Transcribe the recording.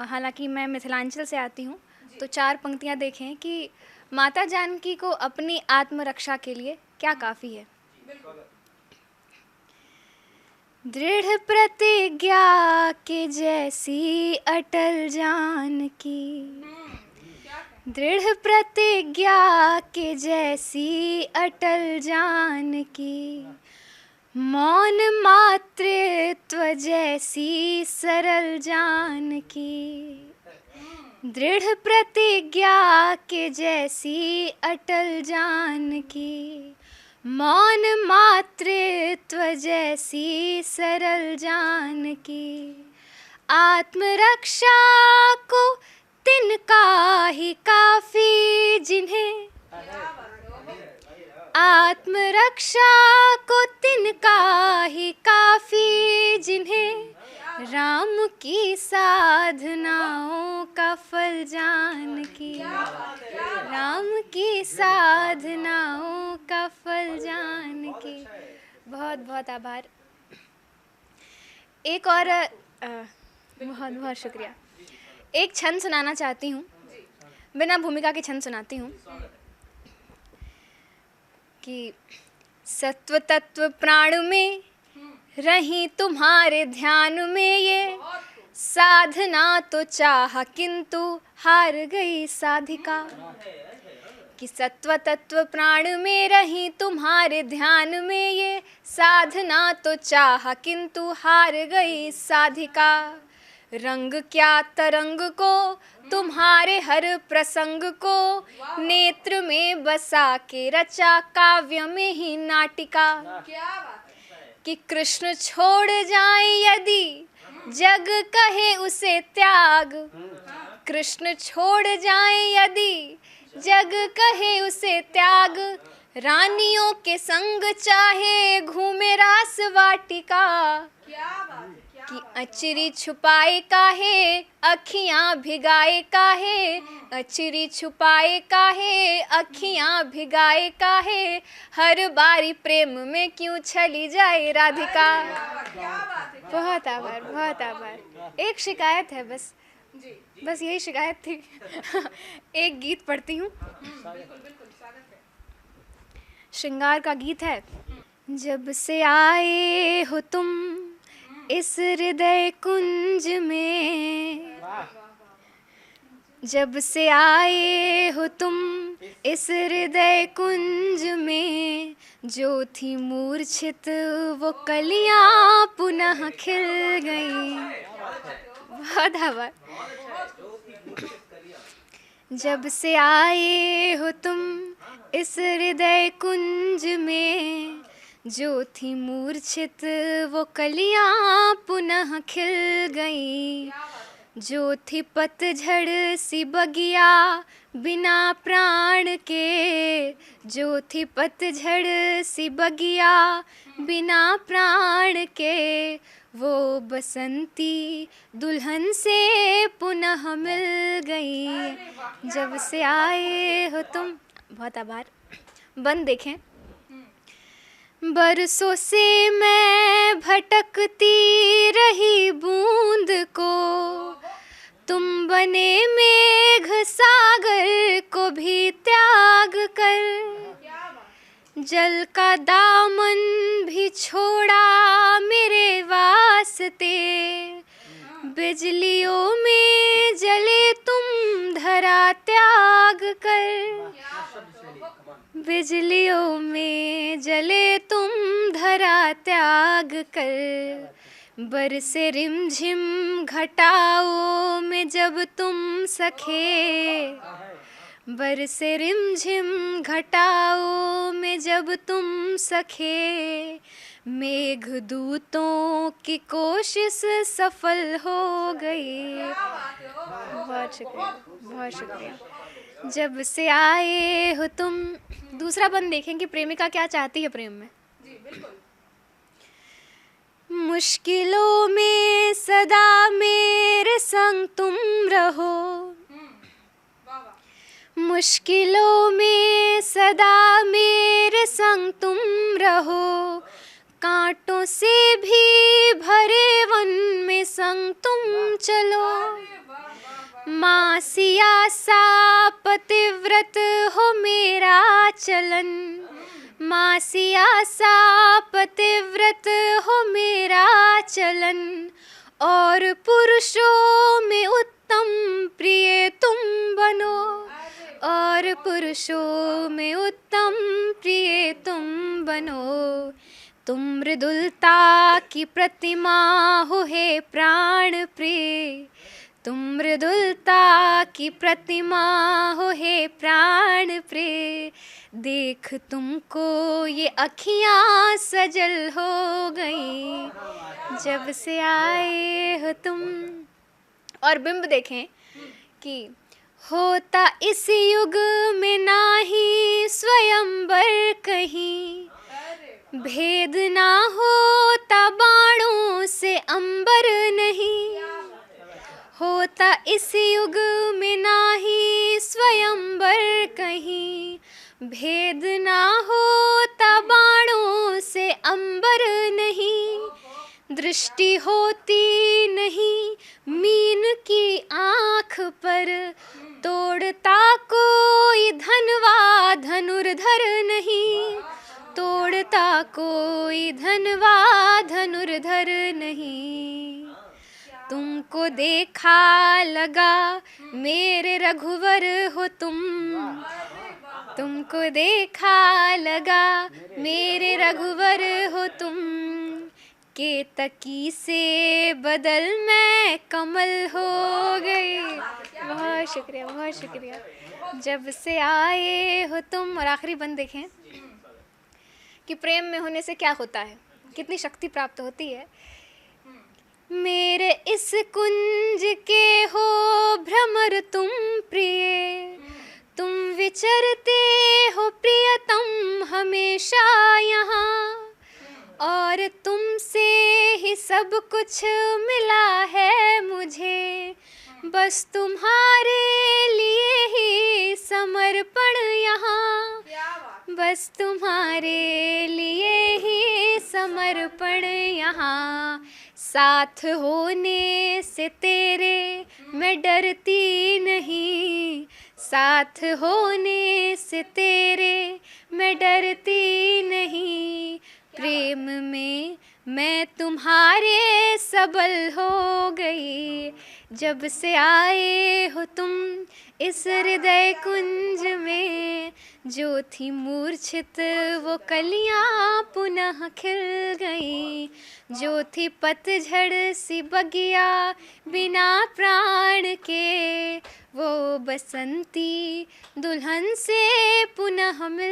हालांकि मैं मिथिलांचल से आती हूँ, तो 4 पंक्तियाँ देखें कि माता जानकी को अपनी आत्मरक्षा के लिए क्या काफ़ी है। दृढ़ प्रतिज्ञा के जैसी अटल जानकी, दृढ़ प्रतिज्ञा के जैसी अटल जानकी, मौन मातृत्व जैसी सरल जानकी, दृढ़ प्रतिज्ञा के जैसी अटल जानकी, मौन मातृत्व जैसी सरल जानकी, आत्मरक्षा को तिनका ही काफी जिन्हें, आत्मरक्षा को तिनका ही काफी जिन्हें, राम की साधनाओं का फल जानकी, राम की साधनाओं का फल जानकी। बहुत बहुत आभार। एक और बहुत बहुत शुक्रिया। एक छंद सुनाना चाहती हूँ, बिना भूमिका के छंद सुनाती हूँ कि सत्व तत्व प्राण में रही तुम्हारे ध्यान में, ये साधना तो चाहा किंतु हार गई साधिका, कि सत्व तत्व प्राण में रही तुम्हारे ध्यान में, ये साधना तो चाहा किंतु हार गई साधिका, रंग क्या तरंग को तुम्हारे हर प्रसंग को, नेत्र में बसा के रचा काव्य में ही नाटिका, कि कृष्ण छोड़ जाए यदि जग कहे उसे त्याग, कृष्ण छोड़ जाए यदि जग कहे उसे त्याग, रानियों के संग चाहे घूमे रास वाटिका, कि अचरी छुपाए काहे अखियां भिगाए काहे, अचरी छुपाए काहे अखियां भिगाए काहे, हर बारी प्रेम में क्यों चली जाए राधिका। बहुत आभार, बहुत आभार। एक शिकायत है बस यही शिकायत थी। एक गीत पढ़ती हूँ, श्रृंगार का गीत है। जब से आए हो तुम इस हृदय कुंज में, जब से आए हो तुम इस हृदय कुंज में, जो थी मूर्छित वो कलियां पुनः खिल गई। बहुत आभार। जब से आए हो तुम इस हृदय कुंज में, जो थी मूर्छित वो कलियां पुनः खिल गई, जो थी पतझड़ सी बगिया बिना प्राण के, जो थी पतझड़ सी बगिया बिना प्राण के, वो बसंती दुल्हन से पुनः मिल गई। जब से आए हो तुम। बहुत आभार। बंद देखें। बरसों से मैं भटकती रही बूंद को, तुम बने मेघ सागर को भी त्याग कर, जल का दामन भी छोड़ा मेरे वास्ते, बिजलियों में जले तुम धरा त्याग कर, बिजलियों में जले तुम धरा त्याग कर, बरसे रिमझिम घटाओं में जब तुम सखे, बरसे रिमझिम घटाओं में जब तुम सखे, मेघदूतों की कोशिश सफल हो गई। बहुत शुक्रिया, बहुत शुक्रिया। जब से आए हो तुम। दूसरा बंद देखें कि प्रेमिका क्या चाहती है प्रेम में। जी बिल्कुल। मुश्किलों में सदा मेरे संग तुम रहो, मुश्किलों में सदा मेरे संग तुम रहो, कांटों से भी भरे वन में संग तुम चलो, मासिया सा पतिव्रत हो मेरा चलन, मासिया सा पतिव्रत हो मेरा चलन, और पुरुषों में उत्तम प्रिय तुम बनो, और पुरुषों में उत्तम प्रिय तुम बनो। तुम मृदुलता की प्रतिमा हो हे प्राण प्रिय, तुम मृदुलता की प्रतिमा हो हे प्राण प्रिय। देख तुमको ये अखियाँ सजल हो गई, जब से आए हो तुम। और बिंब देखें कि होता इस युग में नाही स्वयंवर कहीं, भेद ना होता बाणों से अंबर नहीं, होता इस युग में नाही स्वयंवर कहीं, भेद ना होता बाणों से अंबर नहीं। दृष्टि होती नहीं मीन की आँख पर, तोड़ता कोई धनवा धनुर्धर नहीं, तोड़ता कोई धनवा धनुर्धर नहीं। तुमको देखा लगा मेरे रघुवर हो तुम, तुमको देखा लगा मेरे रघुवर हो तुम। केतकी से बदल मैं कमल हो गई। बहुत शुक्रिया, बहुत शुक्रिया। जब से आए हो तुम। और आखिरी बंद देखें कि प्रेम में होने से क्या होता है, कितनी शक्ति प्राप्त होती है। मेरे इस कुंज के हो भ्रमर तुम प्रिय, तुम विचरते हो प्रियतम हमेशा यहाँ, और तुमसे ही सब कुछ मिला है मुझे, बस तुम्हारे लिए ही समर्पण यहाँ, बस तुम्हारे लिए ही समर्पण यहाँ। साथ होने से तेरे मैं डरती नहीं, साथ होने से तेरे मैं डरती नहीं। प्रेम में मैं तुम्हारे सबल हो गई, जब से आए हो तुम इस हृदय कुंज में। जो थी मूर्छित वो कलियां पुनः खिल गई, जो थी पतझड़ सी बगिया बिना प्राण के, वो बसंती दुल्हन से पुनः मिल